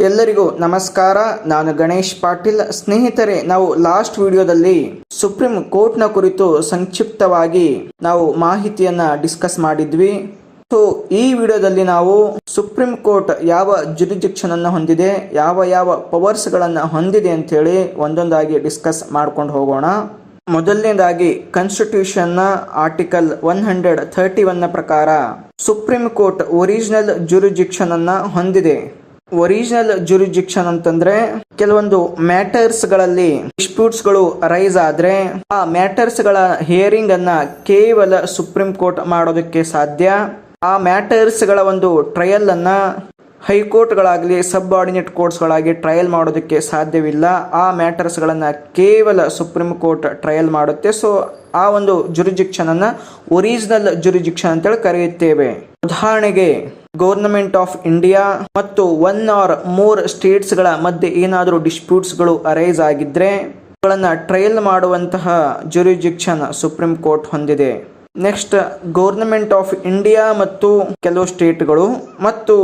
ಎಲ್ಲರಿಗೂ ನಮಸ್ಕಾರ. ನಾನು ಗಣೇಶ್ ಪಾಟೀಲ್. ಸ್ನೇಹಿತರೆ, ನಾವು ಲಾಸ್ಟ್ ವಿಡಿಯೋದಲ್ಲಿ ಸುಪ್ರೀಂ ಕೋರ್ಟ್ನ ಕುರಿತು ಸಂಕ್ಷಿಪ್ತವಾಗಿ ನಾವು ಮಾಹಿತಿಯನ್ನ ಡಿಸ್ಕಸ್ ಮಾಡಿದ್ವಿ. ಸೊ ಈ ವಿಡಿಯೋದಲ್ಲಿ ನಾವು ಸುಪ್ರೀಂ ಕೋರ್ಟ್ ಯಾವ ಜುರಿಡಿಕ್ಷನ್ ಅನ್ನು ಹೊಂದಿದೆ, ಯಾವ ಪವರ್ಸ್ ಗಳನ್ನ ಹೊಂದಿದೆ ಅಂತ ಹೇಳಿ ಒಂದೊಂದಾಗಿ ಡಿಸ್ಕಸ್ ಮಾಡ್ಕೊಂಡು ಹೋಗೋಣ. ಮೊದಲನೇದಾಗಿ ಕಾನ್ಸ್ಟಿಟ್ಯೂಷನ್ ನ ಆರ್ಟಿಕಲ್ 131 ಪ್ರಕಾರ ಸುಪ್ರೀಂ ಕೋರ್ಟ್ ಒರಿಜಿನಲ್ ಜುರಿಡಿಕ್ಷನ್ ಅನ್ನ ಹೊಂದಿದೆ. ಒರಿಜಿನಲ್ ಜುರಿಡಿಕ್ಷನ್ ಅಂತಂದ್ರೆ ಕೆಲವೊಂದು ಮ್ಯಾಟರ್ಸ್ ಗಳಲ್ಲಿ ಡಿಸ್ಪ್ಯೂಟ್ಸ್ ಗಳು ಅರೈಸ್ ಆದ್ರೆ ಆ ಮ್ಯಾಟರ್ಸ್ ಗಳ ಹಿಯರಿಂಗ್ ಅನ್ನ ಕೇವಲ ಸುಪ್ರೀಂ ಕೋರ್ಟ್ ಮಾಡೋದಕ್ಕೆ ಸಾಧ್ಯ. ಆ ಮ್ಯಾಟರ್ಸ್ ಗಳ ಒಂದು ಟ್ರಯಲ್ ಅನ್ನ ಹೈಕೋರ್ಟ್ ಗಳಾಗ್ಲಿ ಸಬ್ ಆರ್ಡಿನೇಟ್ ಕೋರ್ಟ್ಸ್ ಗಳಾಗಿ ಟ್ರಯಲ್ ಮಾಡೋದಕ್ಕೆ ಸಾಧ್ಯವಿಲ್ಲ. ಆ ಮ್ಯಾಟರ್ಸ್ ಗಳನ್ನ ಕೇವಲ ಸುಪ್ರೀಂ ಕೋರ್ಟ್ ಟ್ರಯಲ್ ಮಾಡುತ್ತೆ. ಸೊ ಆ ಒಂದು ಜುರಿಡಿಕ್ಷನ್ ಅನ್ನ ಒರಿಜಿನಲ್ ಜುರಿಡಿಕ್ಷನ್ ಅಂತೇಳಿ ಕರೆಯುತ್ತೇವೆ. ಉದಾಹರಣೆಗೆ ಗವರ್ನಮೆಂಟ್ ಆಫ್ ಇಂಡಿಯಾ ಮತ್ತು 1 or more ಸ್ಟೇಟ್ಸ್ ಗಳ ಮಧ್ಯೆ ಏನಾದರೂ ಡಿಸ್ಪ್ಯೂಟ್ಸ್ ಗಳು ಅರೈಸ್ ಆಗಿದ್ರೆ ಅವುಗಳನ್ನ ಟ್ರಯಲ್ ಮಾಡುವಂತಹ ಜುರಿಡಿಕ್ಷನ್ ಸುಪ್ರೀಂ ಕೋರ್ಟ್ ಹೊಂದಿದೆ. ನೆಕ್ಸ್ಟ್, ಗವರ್ನಮೆಂಟ್ ಆಫ್ ಇಂಡಿಯಾ ಮತ್ತು ಕೆಲವು ಸ್ಟೇಟ್ಗಳು ಮತ್ತು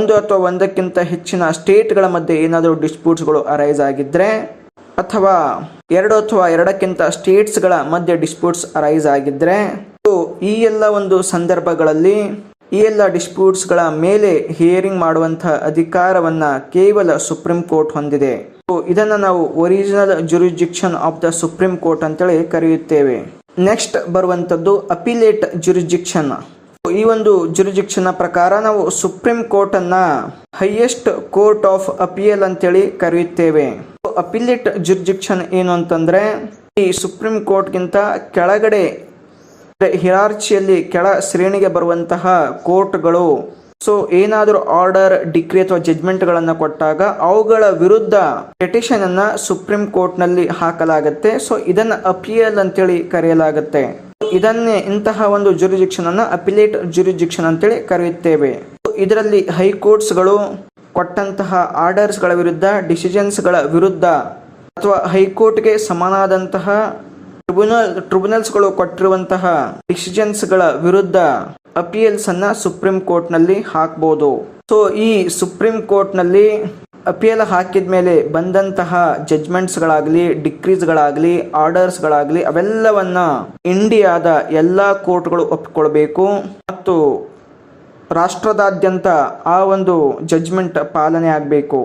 ಒಂದು ಅಥವಾ ಒಂದಕ್ಕಿಂತ ಹೆಚ್ಚಿನ ಸ್ಟೇಟ್ಗಳ ಮಧ್ಯೆ ಏನಾದರೂ ಡಿಸ್ಪ್ಯೂಟ್ಸ್ ಗಳು ಅರೈಸ್ ಆಗಿದ್ರೆ ಅಥವಾ 2 ಅಥವಾ 2ಕ್ಕಿಂತ ಸ್ಟೇಟ್ಸ್ ಗಳ ಮಧ್ಯೆ ಡಿಸ್ಪ್ಯೂಟ್ಸ್ ಅರೈಸ್ ಆಗಿದ್ರೆ ಈ ಎಲ್ಲ ಒಂದು ಸಂದರ್ಭಗಳಲ್ಲಿ ಈ ಎಲ್ಲ ಡಿಸ್ಪ್ಯೂಟ್ಸ್ ಗಳ ಮೇಲೆ ಹಿಯರಿಂಗ್ ಮಾಡುವಂತಹ ಅಧಿಕಾರವನ್ನ ಕೇವಲ ಸುಪ್ರೀಂ ಕೋರ್ಟ್ ಹೊಂದಿದೆ. ಇದನ್ನ ನಾವು original jurisdiction of the supreme court ಅಂತೇಳಿ ಕರೆಯುತ್ತೇವೆ. ನೆಕ್ಸ್ಟ್ ಬರುವಂತದ್ದು ಅಪಿಲೇಟ್ ಜುರಿಡಿಕ್ಷನ್. ಈ ಒಂದು ಜುರಿಡಿಕ್ಷನ್ ಪ್ರಕಾರ ನಾವು ಸುಪ್ರೀಂ ಕೋರ್ಟ್ ಅನ್ನ ಹೈಯೆಸ್ಟ್ ಕೋರ್ಟ್ ಆಫ್ ಅಪಿಯಲ್ ಅಂತೇಳಿ ಕರೆಯುತ್ತೇವೆ. ಅಪಿಲೇಟ್ ಜುರಿಡಿಕ್ಷನ್ ಏನು ಅಂತಂದ್ರೆ ಈ ಸುಪ್ರೀಂ ಕೋರ್ಟ್ಗಿಂತ ಕೆಳಗಡೆ ಹಿರಾರ್ಚಿಯಲ್ಲಿ ಕೆಳ ಶ್ರೇಣಿಗೆ ಬರುವಂತಹ ಕೋರ್ಟ್ಗಳು ಏನಾದರೂ ಆರ್ಡರ್, ಡಿಕ್ರಿ ಅಥವಾ ಜಡ್ಜ್ಮೆಂಟ್ ಗಳನ್ನ ಕೊಟ್ಟಾಗ ಅವುಗಳ ವಿರುದ್ಧ ಪಿಟಿಷನ್ ಅನ್ನ ಸುಪ್ರೀಂ ಕೋರ್ಟ್ ನಲ್ಲಿ ಹಾಕಲಾಗುತ್ತೆ. ಇದನ್ನ ಅಪಿಯಲ್ ಅಂತೇಳಿ ಕರೆಯಲಾಗುತ್ತೆ. ಇಂತಹ ಒಂದು ಜುರಿಡಿಕ್ಷನ್ ಅನ್ನ ಅಪಿಲೇಟ್ ಜುರಿಡಿಕ್ಷನ್ ಅಂತೇಳಿ ಕರೆಯುತ್ತೇವೆ. ಇದರಲ್ಲಿ ಹೈಕೋರ್ಟ್ಸ್ ಗಳು ಕೊಟ್ಟಂತಹ ಆರ್ಡರ್ಸ್ ಗಳ ವಿರುದ್ಧ, ಡಿಸಿಷನ್ಸ್ ಗಳ ವಿರುದ್ಧ ಅಥವಾ ಹೈಕೋರ್ಟ್ಗೆ ಸಮನಾದಂತಹ ಟ್ರಿಬ್ಯುನಲ್ಸ್ ಗಳು ಕೊಟ್ಟಿರುವಂತಹ ಡಿಸಿಷನ್ಸ್ ಗಳ ವಿರುದ್ಧ ಅಪಿಯಲ್ಸ್ ಅನ್ನ ಸುಪ್ರೀಂ ಕೋರ್ಟ್ ನಲ್ಲಿ ಹಾಕಬಹುದು. ಈ ಸುಪ್ರೀಂ ಕೋರ್ಟ್ ನಲ್ಲಿ ಅಪಿಯಲ್ ಹಾಕಿದ ಮೇಲೆ ಬಂದಂತಹ ಜಡ್ಜ್ಮೆಂಟ್ಸ್ ಗಳಾಗ್ಲಿ, ಡಿಕ್ರೀಸ್ ಗಳಾಗ್ಲಿ, ಆರ್ಡರ್ಸ್ ಗಳಾಗ್ಲಿ ಅವೆಲ್ಲವನ್ನ ಇಂಡಿಯಾದ ಎಲ್ಲಾ ಕೋರ್ಟ್ಗಳು ಒಪ್ಪಿಕೊಳ್ಬೇಕು ಮತ್ತು ರಾಷ್ಟ್ರದಾದ್ಯಂತ ಆ ಒಂದು ಜಡ್ಜ್ಮೆಂಟ್ ಪಾಲನೆ ಆಗಬೇಕು.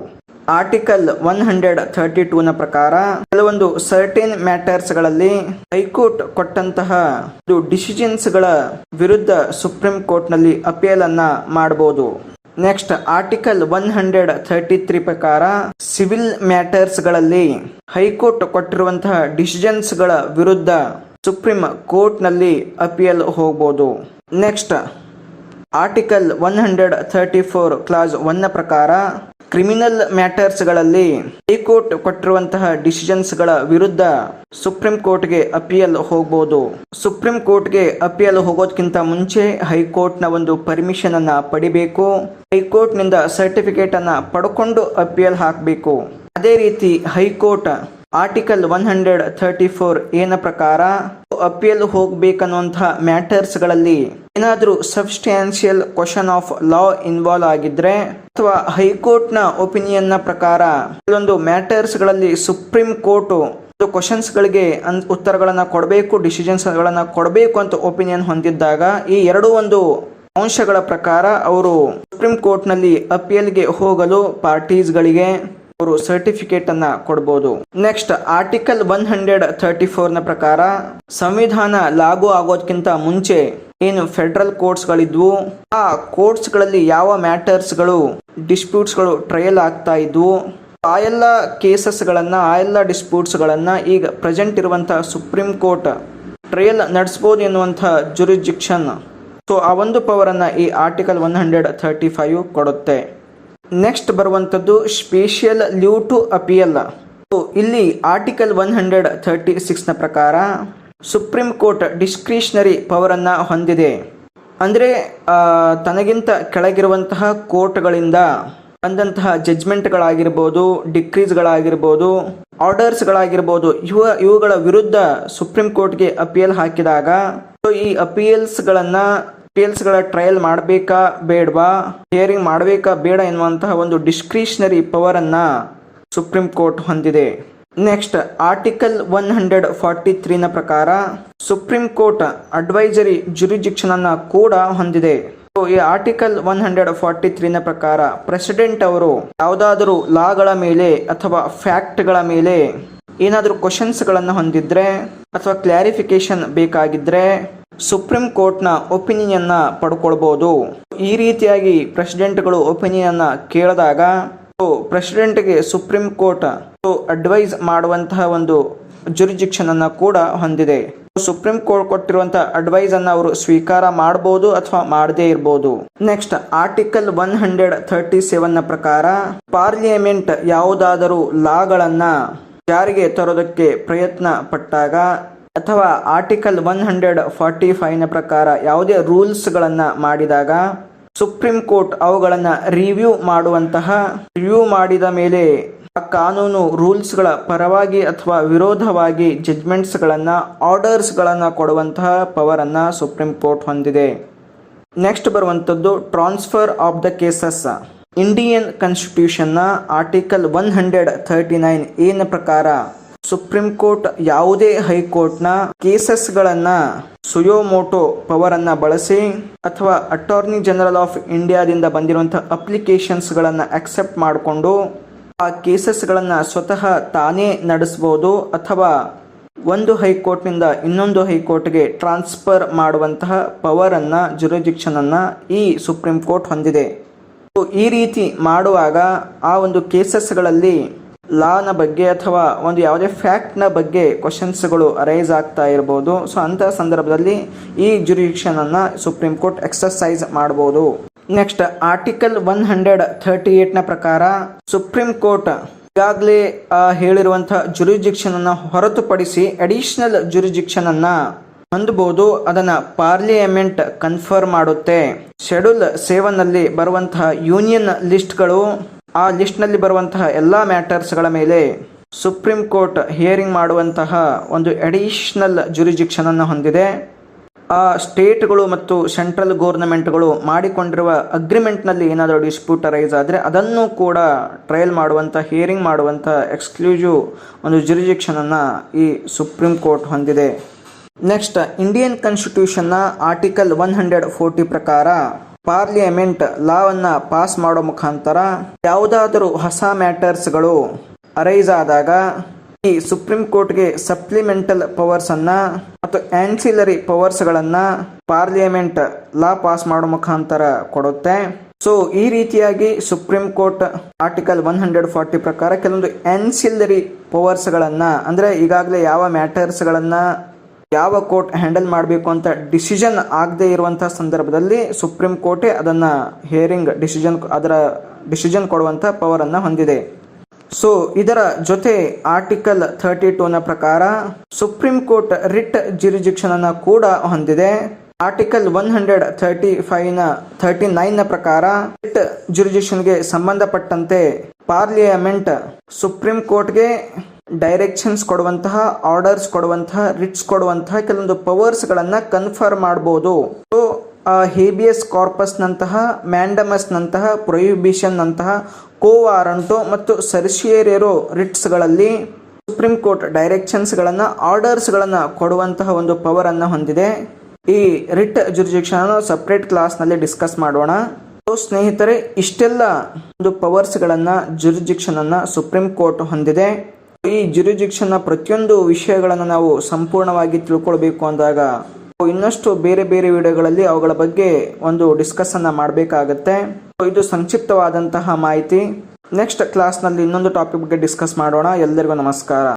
ಆರ್ಟಿಕಲ್ 132 ಪ್ರಕಾರ ಕೆಲವೊಂದು ಸರ್ಟೇನ್ ಮ್ಯಾಟರ್ಸ್ ಗಳಲ್ಲಿ ಹೈಕೋರ್ಟ್ ಕೊಟ್ಟಂತಹ ಡಿಸಿಷನ್ಸ್ ಗಳ ವಿರುದ್ಧ ಸುಪ್ರೀಂ ಕೋರ್ಟ್ ನಲ್ಲಿ ಅಪೀಲ್ ಅನ್ನ ಮಾಡಬಹುದು. ನೆಕ್ಸ್ಟ್, ಆರ್ಟಿಕಲ್ 133 ಪ್ರಕಾರ ಸಿವಿಲ್ ಮ್ಯಾಟರ್ಸ್ ಗಳಲ್ಲಿ ಹೈಕೋರ್ಟ್ ಕೊಟ್ಟಿರುವಂತಹ ಡಿಸಿಷನ್ಸ್ ಗಳ ವಿರುದ್ಧ ಸುಪ್ರೀಂ ಕೋರ್ಟ್ ನಲ್ಲಿ ಅಪೀಲ್ ಹೋಗಬಹುದು. ನೆಕ್ಸ್ಟ್, ಆರ್ಟಿಕಲ್ 134 ಕ್ಲಾಸ್ 1 ಪ್ರಕಾರ ಕ್ರಿಮಿನಲ್ ಮ್ಯಾಟರ್ಸ್ ಗಳಲ್ಲಿ ಹೈಕೋರ್ಟ್ ಕೊಟ್ಟಿರುವಂತಹ ಡಿಸಿಷನ್ಸ್ ಗಳ ವಿರುದ್ಧ ಸುಪ್ರೀಂ ಕೋರ್ಟ್ಗೆ ಅಪೀಲ್ ಹೋಗಬಹುದು. ಸುಪ್ರೀಂ ಕೋರ್ಟ್ಗೆ ಅಪೀಲ್ ಹೋಗೋದಕ್ಕಿಂತ ಮುಂಚೆ ಹೈಕೋರ್ಟ್ ನ ಒಂದು ಪರ್ಮಿಷನ್ ಅನ್ನ ಪಡಿಬೇಕು. ಹೈಕೋರ್ಟ್ ನಿಂದ ಸರ್ಟಿಫಿಕೇಟ್ ಅನ್ನ ಪಡ್ಕೊಂಡು ಅಪೀಲ್ ಹಾಕಬೇಕು. ಅದೇ ರೀತಿ ಹೈಕೋರ್ಟ್ ಆರ್ಟಿಕಲ್ 134 ಏನ ಪ್ರಕಾರ ಅಪೀಲ್ ಹೋಗ್ಬೇಕನ್ನುವಂತಹ ಮ್ಯಾಟರ್ಸ್ ಗಳಲ್ಲಿ ಏನಾದ್ರೂ substantial question of law involve ಆಗಿದ್ರೆ ಅಥವಾ ಹೈಕೋರ್ಟ್ ನ ಒಪಿನಿಯನ್ ನ ಪ್ರಕಾರ ಕೆಲವೊಂದು ಮ್ಯಾಟರ್ಸ್ ಗಳಲ್ಲಿ ಸುಪ್ರೀಂ ಕೋರ್ಟ್ ಕ್ವಶನ್ಸ್ ಗಳಿಗೆ ಉತ್ತರಗಳನ್ನ ಕೊಡಬೇಕು, ಡಿಸಿಷನ್ಸ್ ಗಳನ್ನ ಕೊಡಬೇಕು ಅಂತ ಒಪಿನಿಯನ್ ಹೊಂದಿದ್ದಾಗ ಈ ಎರಡು ಒಂದು ಅಂಶಗಳ ಪ್ರಕಾರ ಅವರು ಸುಪ್ರೀಂ ಕೋರ್ಟ್ ನಲ್ಲಿ ಅಪೀಲ್ಗೆ ಹೋಗಲು ಪಾರ್ಟೀಸ್ ಗಳಿಗೆ ಅವರು ಸರ್ಟಿಫಿಕೇಟ್ ಅನ್ನ ಕೊಡಬಹುದು. ನೆಕ್ಸ್ಟ್, ಆರ್ಟಿಕಲ್ 134 ನ ಪ್ರಕಾರ ಸಂವಿಧಾನ ಲಾಗು ಆಗೋದಕ್ಕಿಂತ ಮುಂಚೆ ಏನು ಫೆಡರಲ್ ಕೋರ್ಟ್ಸ್ ಗಳಿದ್ವು ಆ ಕೋರ್ಟ್ಸ್ ಗಳಲ್ಲಿ ಯಾವ ಮ್ಯಾಟರ್ಸ್ ಗಳು ಡಿಸ್ಪ್ಯೂಟ್ಸ್ ಗಳು ಟ್ರಯಲ್ ಆಗ್ತಾ ಇದ್ವು ಆ ಎಲ್ಲ ಕೇಸಸ್ ಗಳನ್ನ, ಆ ಎಲ್ಲ ಡಿಸ್ಪ್ಯೂಟ್ಸ್ ಗಳನ್ನ ಈಗ ಪ್ರೆಸೆಂಟ್ ಇರುವಂತಹ ಸುಪ್ರೀಂ ಕೋರ್ಟ್ ಟ್ರಯಲ್ ನಡೆಸಬಹುದು ಎನ್ನುವಂತಹ ಜುರಿಡಿಕ್ಷನ್. ಆ ಒಂದು ಪವರ್ ಅನ್ನ ಈ ಆರ್ಟಿಕಲ್ 135 ಕೊಡುತ್ತೆ. ನೆಕ್ಸ್ಟ್ ಬರುವಂತದ್ದು ಸ್ಪೆಷಲ್ ಲೀವ್ ಟು ಅಪೀಲ್. ಇಲ್ಲಿ ಆರ್ಟಿಕಲ್ 136 ನ ಪ್ರಕಾರ ಸುಪ್ರೀಂ ಕೋರ್ಟ್ ಡಿಸ್ಕ್ರಿಷನರಿ ಪವರ್ ಅನ್ನ ಹೊಂದಿದೆ. ಅಂದ್ರೆ ತನಗಿಂತ ಕೆಳಗಿರುವಂತಹ ಕೋರ್ಟ್ಗಳಿಂದ ಬಂದಂತಹ ಜಡ್ಜ್ಮೆಂಟ್ಗಳಾಗಿರ್ಬೋದು, ಡಿಕ್ರೀಸ್ಗಳಾಗಿರ್ಬೋದು, ಆರ್ಡರ್ಸ್ಗಳಾಗಿರ್ಬೋದು, ಇವುಗಳ ವಿರುದ್ಧ ಸುಪ್ರೀಂ ಕೋರ್ಟ್ಗೆ ಅಪೀಲ್ ಹಾಕಿದಾಗ ಈ ಅಪೀಲ್ಸ್ಗಳನ್ನ ಅಪೀಲ್ಸ್ಗಳ ಟ್ರಯಲ್ ಮಾಡಬೇಕಾ ಬೇಡವಾ, ಹಿಯರಿಂಗ್ ಮಾಡಬೇಕಾ ಬೇಡ ಎನ್ನುವಂತಹ ಒಂದು ಡಿಸ್ಕ್ರಿಷನರಿ ಪವರ್ ಅನ್ನ ಸುಪ್ರೀಂ ಕೋರ್ಟ್ ಹೊಂದಿದೆ. ನೆಕ್ಸ್ಟ್ ಆರ್ಟಿಕಲ್ 143 ನ ಪ್ರಕಾರ ಸುಪ್ರೀಂ ಕೋರ್ಟ್ ಅಡ್ವೈಸರಿ ಜುರಿಡಿಕ್ಷನ್ ಅನ್ನ ಕೂಡ ಹೊಂದಿದೆ. ಈ ಆರ್ಟಿಕಲ್ 143 ನ ಪ್ರಕಾರ ಪ್ರೆಸಿಡೆಂಟ್ ಅವರು ಯಾವುದಾದರೂ ಲಾಗಳ ಮೇಲೆ ಅಥವಾ ಫ್ಯಾಕ್ಟ್ಗಳ ಮೇಲೆ ಏನಾದರೂ ಕ್ವಶನ್ಸ್ಗಳನ್ನು ಹೊಂದಿದ್ರೆ ಅಥವಾ ಕ್ಲಾರಿಫಿಕೇಶನ್ ಬೇಕಾಗಿದ್ರೆ ಸುಪ್ರೀಂ ಕೋರ್ಟ್ನ ಒಪಿನಿಯನ್ನ ಪಡ್ಕೊಳ್ಬಹುದು. ಈ ರೀತಿಯಾಗಿ ಪ್ರೆಸಿಡೆಂಟ್ಗಳು ಒಪಿನಿಯನ್ ಕೇಳಿದಾಗ ಪ್ರೆಸಿಡೆಂಟ್ಗೆ ಸುಪ್ರೀಂ ಕೋರ್ಟ್ ಅಡ್ವೈಸ್ ಮಾಡುವಂತಹ ಒಂದು ಜುರಿಡಿಕ್ಷನ್ ಅನ್ನ ಕೂಡ ಹೊಂದಿದೆ. ಸುಪ್ರೀಂ ಕೋರ್ಟ್ ಕೊಟ್ಟಿರುವಂತಹ ಅಡ್ವೈಸ್ ಅನ್ನ ಅವರು ಸ್ವೀಕಾರ ಮಾಡಬಹುದು ಅಥವಾ ಮಾಡದೇ ಇರಬಹುದು. ನೆಕ್ಸ್ಟ್ ಆರ್ಟಿಕಲ್ 137 ನ ಪ್ರಕಾರ ಪಾರ್ಲಿಮೆಂಟ್ ಯಾವುದಾದರೂ ಲಾಗಳನ್ನ ಜಾರಿಗೆ ತರೋದಕ್ಕೆ ಪ್ರಯತ್ನ ಪಟ್ಟಾಗ ಅಥವಾ ಆರ್ಟಿಕಲ್ 145 ನ ಪ್ರಕಾರ ಯಾವುದೇ ರೂಲ್ಸ್ ಗಳನ್ನ ಮಾಡಿದಾಗ ಸುಪ್ರೀಂ ಕೋರ್ಟ್ ಅವುಗಳನ್ನ ರಿವ್ಯೂ ಮಾಡಿದ ಮೇಲೆ ಆ ಕಾನೂನು ರೂಲ್ಸ್ ಗಳ ಪರವಾಗಿ ಅಥವಾ ವಿರೋಧವಾಗಿ ಜಡ್ಜ್ಮೆಂಟ್ಸ್ ಗಳನ್ನ ಆರ್ಡರ್ಸ್ ಗಳನ್ನ ಕೊಡುವಂತಹ ಪವರ್ ಅನ್ನ ಸುಪ್ರೀಂ ಕೋರ್ಟ್ ಹೊಂದಿದೆ. ನೆಕ್ಸ್ಟ್ ಬರುವಂತದ್ದು transfer of the cases. Indian constitution ನ ಆರ್ಟಿಕಲ್ 139A ನ ಪ್ರಕಾರ ಸುಪ್ರೀಂ ಕೋರ್ಟ್ ಯಾವುದೇ ಹೈಕೋರ್ಟ್ ನ ಕೇಸಸ್ ಗಳನ್ನ ಸುಯೋಮೋಟೋ ಪವರ್ ಅನ್ನ ಬಳಸಿ ಅಥವಾ ಅಟಾರ್ನಿ ಜನರಲ್ ಆಫ್ ಇಂಡಿಯಾದಿಂದ ಬಂದಿರುವಂತಹ ಅಪ್ಲಿಕೇಶನ್ಸ್ ಗಳನ್ನ ಅಕ್ಸೆಪ್ಟ್ ಮಾಡಿಕೊಂಡು ಆ ಕೇಸಸ್ ಗಳನ್ನ ಸ್ವತಃ ತಾನೇ ನಡೆಸಬಹುದು ಅಥವಾ ಒಂದು ಹೈಕೋರ್ಟ್ನಿಂದ ಇನ್ನೊಂದು ಹೈಕೋರ್ಟ್ಗೆ ಟ್ರಾನ್ಸ್ಫರ್ ಮಾಡುವಂತಹ ಪವರ್ ಅನ್ನ ಜುರಿಡಿಕ್ಷನ್ ಅನ್ನ ಈ ಸುಪ್ರೀಂ ಕೋರ್ಟ್ ಹೊಂದಿದೆ. ಈ ರೀತಿ ಮಾಡುವಾಗ ಆ ಒಂದು ಕೇಸಸ್ಗಳಲ್ಲಿ ಲಾನ ಬಗ್ಗೆ ಅಥವಾ ಒಂದು ಯಾವುದೇ ಫ್ಯಾಕ್ಟ್ನ ಬಗ್ಗೆ ಕ್ವಶನ್ಸ್ಗಳು ಅರೈಸ್ ಆಗ್ತಾ ಇರಬಹುದು. ಸೊ ಅಂತಹ ಸಂದರ್ಭದಲ್ಲಿ ಈ ಜುರಿಡಿಕ್ಷನ್ ಅನ್ನ ಸುಪ್ರೀಂ ಕೋರ್ಟ್ ಎಕ್ಸರ್ಸೈಸ್ ಮಾಡಬಹುದು. ನೆಕ್ಸ್ಟ್ ಆರ್ಟಿಕಲ್ 138 ನ ಪ್ರಕಾರ ಸುಪ್ರೀಂ ಕೋರ್ಟ್ ಈಗಾಗಲೇ ಹೇಳಿರುವಂತಹ ಜುರಿಡಿಕ್ಷನ್ ಅನ್ನ ಹೊರತುಪಡಿಸಿ ಅಡಿಷನಲ್ ಜುರಿಡಿಕ್ಷನ್ ಅನ್ನ ಹೊಂದಬಹುದು. ಅದನ್ನ ಪಾರ್ಲಿಮೆಂಟ್ ಕನ್ಫರ್ಮ್ ಮಾಡುತ್ತೆ. ಶೆಡ್ಯೂಲ್ 7 ನಲ್ಲಿ ಬರುವಂತಹ ಯೂನಿಯನ್ ಲಿಸ್ಟ್ಗಳು ಆ ಲಿಸ್ಟ್ ನಲ್ಲಿ ಬರುವಂತಹ ಎಲ್ಲಾ ಮ್ಯಾಟರ್ಸ್ಗಳ ಮೇಲೆ ಸುಪ್ರೀಂ ಕೋರ್ಟ್ ಹಿಯರಿಂಗ್ ಮಾಡುವಂತಹ ಒಂದು ಅಡಿಷನಲ್ ಜುರಿಡಿಕ್ಷನ್ ಅನ್ನು ಹೊಂದಿದೆ. ಆ ಸ್ಟೇಟ್ಗಳು ಮತ್ತು ಸೆಂಟ್ರಲ್ ಗೌರ್ನಮೆಂಟ್ಗಳು ಮಾಡಿಕೊಂಡಿರುವ ಅಗ್ರಿಮೆಂಟ್ನಲ್ಲಿ ಏನಾದರೂ ಡಿಸ್ಪ್ಯೂಟ್ ಅರೈಸ್ ಆದರೆ ಅದನ್ನು ಕೂಡ ಟ್ರಯಲ್ ಮಾಡುವಂಥ ಹಿಯರಿಂಗ್ ಮಾಡುವಂಥ ಎಕ್ಸ್ಕ್ಲೂಸಿವ್ ಒಂದು ಜುರಿಡಿಕ್ಷನ್ ಅನ್ನು ಈ ಸುಪ್ರೀಂ ಕೋರ್ಟ್ ಹೊಂದಿದೆ. ನೆಕ್ಸ್ಟ್ ಇಂಡಿಯನ್ ಕಾನ್ಸ್ಟಿಟ್ಯೂಷನ್ನ ಆರ್ಟಿಕಲ್ 140 ಪ್ರಕಾರ ಪಾರ್ಲಿಮೆಂಟ್ ಲಾವನ್ನು ಪಾಸ್ ಮಾಡೋ ಮುಖಾಂತರ ಯಾವುದಾದರೂ ಹೊಸ ಮ್ಯಾಟರ್ಸ್ಗಳು ಅರೈಸ್ ಆದಾಗ ಈ ಸುಪ್ರೀಂ ಕೋರ್ಟ್ಗೆ ಸಪ್ಲಿಮೆಂಟಲ್ ಪವರ್ಸ್ ಅನ್ನ ಮತ್ತು ಆನ್ಸಿಲರಿ ಪವರ್ಸ್ ಗಳನ್ನ ಪಾರ್ಲಿಮೆಂಟ್ ಲಾ ಪಾಸ್ ಮಾಡೋ ಮುಖಾಂತರ ಕೊಡುತ್ತೆ. ಸೊ ಈ ರೀತಿಯಾಗಿ ಸುಪ್ರೀಂ ಕೋರ್ಟ್ ಆರ್ಟಿಕಲ್ 140 ಪ್ರಕಾರ ಕೆಲವೊಂದು ಆನ್ಸಿಲರಿ ಪವರ್ಸ್ ಗಳನ್ನ ಅಂದ್ರೆ ಈಗಾಗಲೇ ಯಾವ ಮ್ಯಾಟರ್ಸ್ ಗಳನ್ನ ಯಾವ ಕೋರ್ಟ್ ಹ್ಯಾಂಡಲ್ ಮಾಡಬೇಕು ಅಂತ ಡಿಸಿಷನ್ ಆಗದೆ ಇರುವಂತಹ ಸಂದರ್ಭದಲ್ಲಿ ಸುಪ್ರೀಂ ಕೋರ್ಟೇ ಅದನ್ನ ಹಿಯರಿಂಗ್ ಡಿಸಿಷನ್ ಕೊಡುವಂತ ಪವರ್ ಅನ್ನ ಹೊಂದಿದೆ. ಸೊ ಇದರ ಜೊತೆ ಆರ್ಟಿಕಲ್ 32 ನ ಪ್ರಕಾರ ಸುಪ್ರೀಂ ಕೋರ್ಟ್ ರಿಟ್ ಜುರಿಡಿಕ್ಷನ್ ಅನ್ನ ಕೂಡ ಹೊಂದಿದೆ. ಆರ್ಟಿಕಲ್ 139 ನ ಪ್ರಕಾರ ರಿಟ್ ಜುರಿಡಿಕ್ಷನ್ಗೆ ಸಂಬಂಧಪಟ್ಟಂತೆ ಪಾರ್ಲಿಮೆಂಟ್ ಸುಪ್ರೀಂ ಕೋರ್ಟ್ಗೆ ಡೈರೆಕ್ಷನ್ಸ್ ಕೊಡುವಂತಹ, ಆರ್ಡರ್ಸ್ ಕೊಡುವಂತಹ, ರಿಟ್ಸ್ ಕೊಡುವಂತಹ ಕೆಲವೊಂದು ಪವರ್ಸ್ ಗಳನ್ನ ಕನ್ಫರ್ಮ್ ಮಾಡಬಹುದು. ಸೊ ಹೇಬಿಯಸ್ ಕಾರ್ಪಸ್ ನಂತಹ, ಮ್ಯಾಂಡಮಸ್ ನಂತಹ, ಪ್ರೊಹಿಬಿಷನ್ ನಂತಹ, ಕೋವಾರಂಟೋ ಮತ್ತು ಸರ್ಸಿಯೇರಿಯರೋ ರಿಟ್ಸ್ ಗಳಲ್ಲಿ ಸುಪ್ರೀಂ ಕೋರ್ಟ್ ಡೈರೆಕ್ಷನ್ಸ್ ಗಳನ್ನ, ಆರ್ಡರ್ಸ್ ಗಳನ್ನ ಕೊಡುವಂತಹ ಒಂದು ಪವರ್ ಅನ್ನ ಹೊಂದಿದೆ. ಈ ರಿಟ್ ಜುರಿಡಿಕ್ಷನ್ ಅನ್ನು ಸಪರೇಟ್ ಕ್ಲಾಸ್ ನಲ್ಲಿ ಡಿಸ್ಕಸ್ ಮಾಡೋಣ. ಸೊ ಸ್ನೇಹಿತರೆ, ಇಷ್ಟೆಲ್ಲ ಒಂದು ಪವರ್ಸ್ ಗಳನ್ನ, ಜುರಿಡಿಕ್ಷನ್ ಅನ್ನ ಸುಪ್ರೀಂ ಕೋರ್ಟ್ ಹೊಂದಿದೆ. ಈ ಜುರಿಡಿಕ್ಷನ್ ನ ಪ್ರತಿಯೊಂದು ವಿಷಯಗಳನ್ನು ನಾವು ಸಂಪೂರ್ಣವಾಗಿ ತಿಳ್ಕೊಳ್ಬೇಕು ಅಂದಾಗ ಇನ್ನಷ್ಟು ಬೇರೆ ಬೇರೆ ವಿಡಿಯೋಗಳಲ್ಲಿ ಅವುಗಳ ಬಗ್ಗೆ ಒಂದು ಡಿಸ್ಕಸ್ ಅನ್ನ ಮಾಡಬೇಕಾಗತ್ತೆ. ಇದು ಸಂಕ್ಷಿಪ್ತವಾದಂತಹ ಮಾಹಿತಿ. ನೆಕ್ಸ್ಟ್ ಕ್ಲಾಸ್ ನಲ್ಲಿ ಇನ್ನೊಂದು ಟಾಪಿಕ್ ಬಗ್ಗೆ ಡಿಸ್ಕಸ್ ಮಾಡೋಣ. ಎಲ್ಲರಿಗೂ ನಮಸ್ಕಾರ.